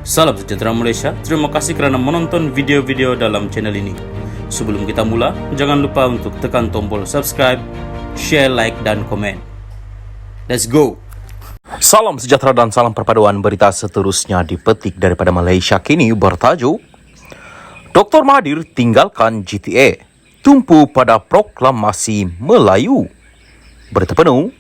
Salam sejahtera Malaysia, terima kasih kerana menonton video-video dalam channel ini. Sebelum kita mula, jangan lupa untuk tekan tombol subscribe, share, like, dan komen. Let's go! Salam sejahtera dan salam perpaduan. Berita seterusnya dipetik daripada Malaysia Kini bertajuk Dr. Mahathir tinggalkan GTA, tumpu pada proklamasi Melayu. Berita penuh.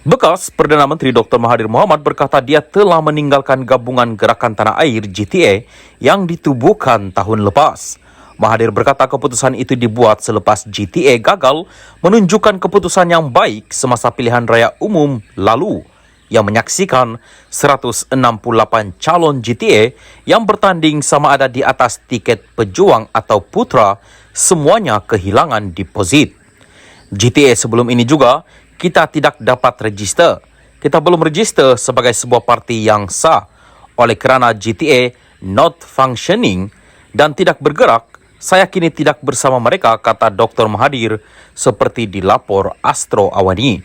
Bekas Perdana Menteri Dr. Mahathir Mohamad berkata dia telah meninggalkan gabungan Gerakan Tanah Air GTA yang ditubuhkan tahun lepas. Mahathir berkata keputusan itu dibuat selepas GTA gagal menunjukkan keputusan yang baik semasa pilihan raya umum lalu yang menyaksikan 168 calon GTA yang bertanding sama ada di atas tiket pejuang atau putra, semuanya kehilangan deposit. GTA sebelum ini juga kita tidak dapat register. Kita belum register sebagai sebuah parti yang sah. Oleh kerana GTA not functioning dan tidak bergerak, saya kini tidak bersama mereka, kata Dr. Mahathir seperti dilapor Astro Awani.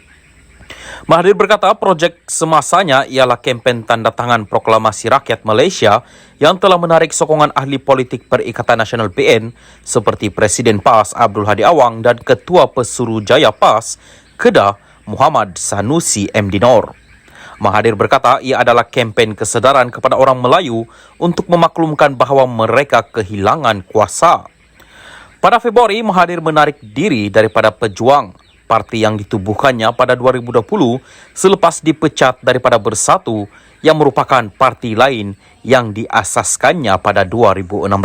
Mahathir berkata projek semasanya ialah kempen tanda tangan Proklamasi Rakyat Malaysia yang telah menarik sokongan ahli politik Perikatan Nasional PN seperti Presiden PAS Abdul Hadi Awang dan Ketua Pesuruhjaya PAS Kedah Muhammad Sanusi MD Nor. Mahathir berkata ia adalah kempen kesedaran kepada orang Melayu untuk memaklumkan bahawa mereka kehilangan kuasa. Pada Februari, Mahathir menarik diri daripada Pejuang, parti yang ditubuhkannya pada 2020 selepas dipecat daripada Bersatu yang merupakan parti lain yang diasaskannya pada 2016.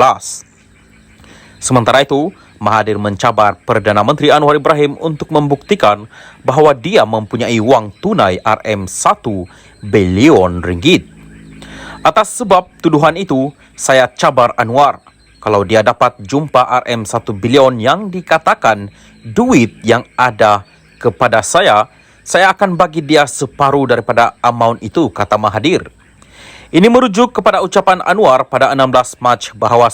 Sementara itu, Mahathir mencabar Perdana Menteri Anwar Ibrahim untuk membuktikan bahawa dia mempunyai wang tunai RM1 bilion ringgit. Atas sebab tuduhan itu, saya cabar Anwar. Kalau dia dapat jumpa RM1 bilion yang dikatakan duit yang ada kepada saya akan bagi dia separuh daripada amount itu, kata Mahathir. Ini merujuk kepada ucapan Anwar pada 16 Mac bahawa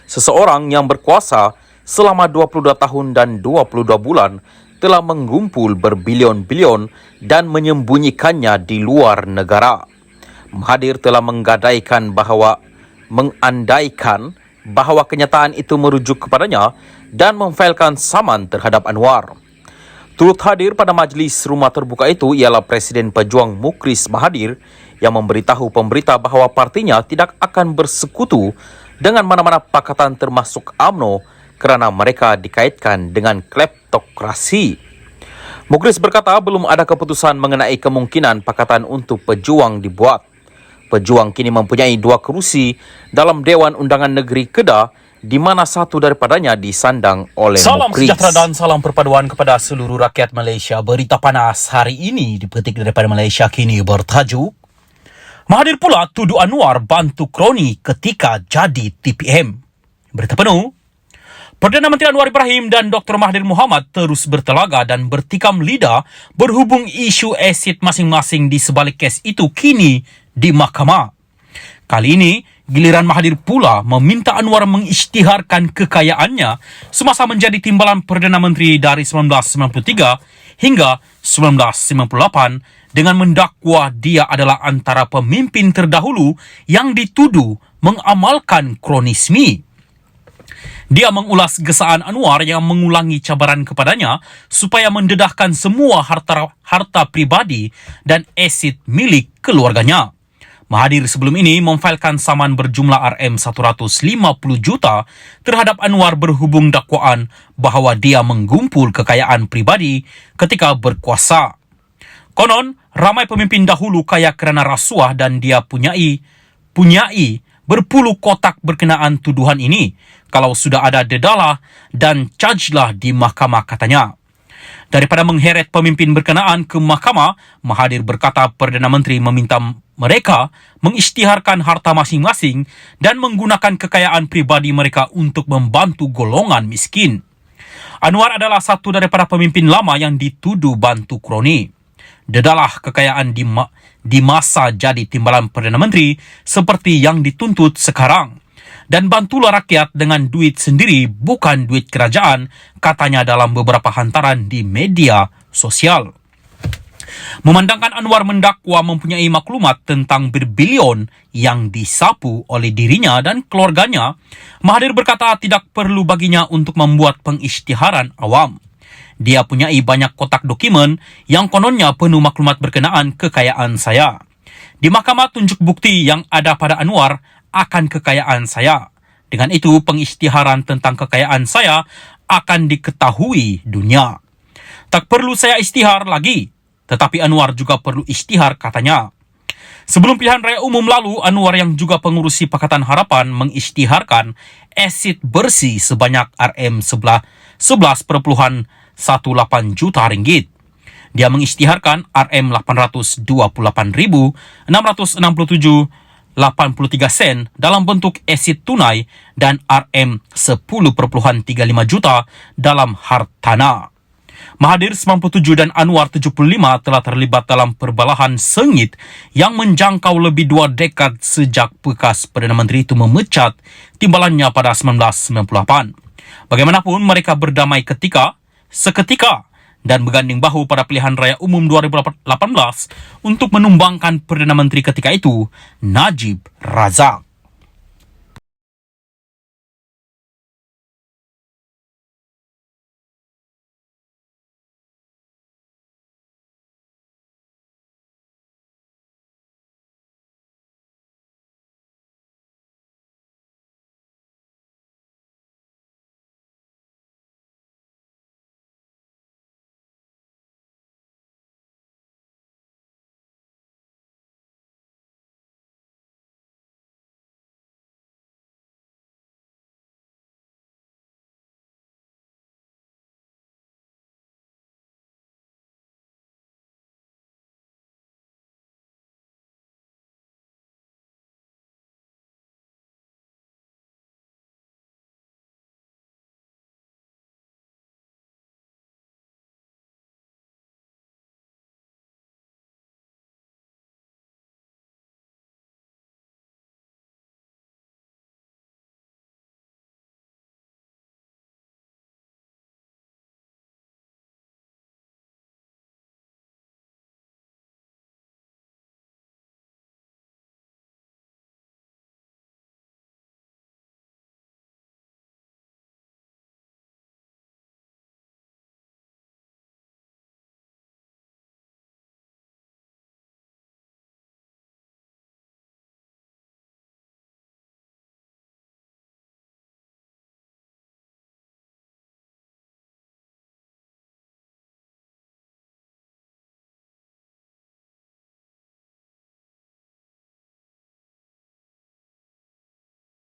seseorang yang berkuasa selama 22 tahun dan 22 bulan telah mengumpul berbilion-bilion dan menyembunyikannya di luar negara. Mahathir telah mengandaikan bahawa kenyataan itu merujuk kepadanya dan memfailkan saman terhadap Anwar. Turut hadir pada majlis rumah terbuka itu ialah Presiden Pejuang Mukris Mahathir yang memberitahu pemberita bahawa partinya tidak akan bersekutu dengan mana-mana pakatan termasuk UMNO kerana mereka dikaitkan dengan kleptokrasi. Mukris berkata belum ada keputusan mengenai kemungkinan pakatan untuk Pejuang dibuat. Pejuang kini mempunyai 2 kerusi dalam Dewan Undangan Negeri Kedah di mana satu daripadanya disandang oleh Salam Mukris. sejahtera dan salam perpaduan kepada seluruh rakyat Malaysia. Berita panas hari ini dipetik daripada Malaysia Kini bertajuk Mahathir pula tuduh Anwar bantu kroni ketika jadi TPM. Berita penuh. Perdana Menteri Anwar Ibrahim dan Dr. Mahathir Mohamad terus bertelaga dan bertikam lidah berhubung isu aset masing-masing di sebalik kes itu kini di mahkamah. Kali ini, giliran Mahathir pula meminta Anwar mengisytiharkan kekayaannya semasa menjadi timbalan Perdana Menteri dari 1993 hingga 1998 dengan mendakwa dia adalah antara pemimpin terdahulu yang dituduh mengamalkan kronisme. Dia mengulas gesaan Anwar yang mengulangi cabaran kepadanya supaya mendedahkan semua harta pribadi dan aset milik keluarganya. Mahathir sebelum ini memfailkan saman berjumlah RM150 juta terhadap Anwar berhubung dakwaan bahawa dia menggumpul kekayaan pribadi ketika berkuasa. Konon, ramai pemimpin dahulu kaya kerana rasuah dan dia punyai berpuluh kotak berkenaan tuduhan ini. Kalau sudah ada dedalah dan chargelah di mahkamah, katanya. Daripada mengheret pemimpin berkenaan ke mahkamah, Mahathir berkata Perdana Menteri meminta mereka mengisytiharkan harta masing-masing dan menggunakan kekayaan pribadi mereka untuk membantu golongan miskin. Anwar adalah satu daripada pemimpin lama yang dituduh bantu kroni. Dedalah kekayaan di masa jadi timbalan Perdana Menteri seperti yang dituntut sekarang. Dan bantulah rakyat dengan duit sendiri, bukan duit kerajaan, katanya dalam beberapa hantaran di media sosial. Memandangkan Anwar mendakwa mempunyai maklumat tentang berbilion yang disapu oleh dirinya dan keluarganya, Mahathir berkata tidak perlu baginya untuk membuat pengisytiharan awam. Dia punyai banyak kotak dokumen yang kononnya penuh maklumat berkenaan kekayaan saya. Di mahkamah tunjuk bukti yang ada pada Anwar akan kekayaan saya. Dengan itu, pengisytiharan tentang kekayaan saya akan diketahui dunia. Tak perlu saya isytihar lagi, tetapi Anwar juga perlu isytihar, katanya. Sebelum pilihan raya umum lalu, Anwar yang juga pengurusi Pakatan Harapan mengisytiharkan asid bersih sebanyak RM11,18 juta ringgit. Dia mengisytiharkan RM828,667.83 sen dalam bentuk asid tunai dan RM10,35 juta dalam hartana. Mahathir 97 dan Anwar 75 telah terlibat dalam perbalahan sengit yang menjangkau lebih 2 dekad sejak bekas Perdana Menteri itu memecat timbalannya pada 1998. Bagaimanapun, mereka berdamai seketika dan berganding bahu pada pilihan raya umum 2018 untuk menumbangkan Perdana Menteri ketika itu, Najib Razak.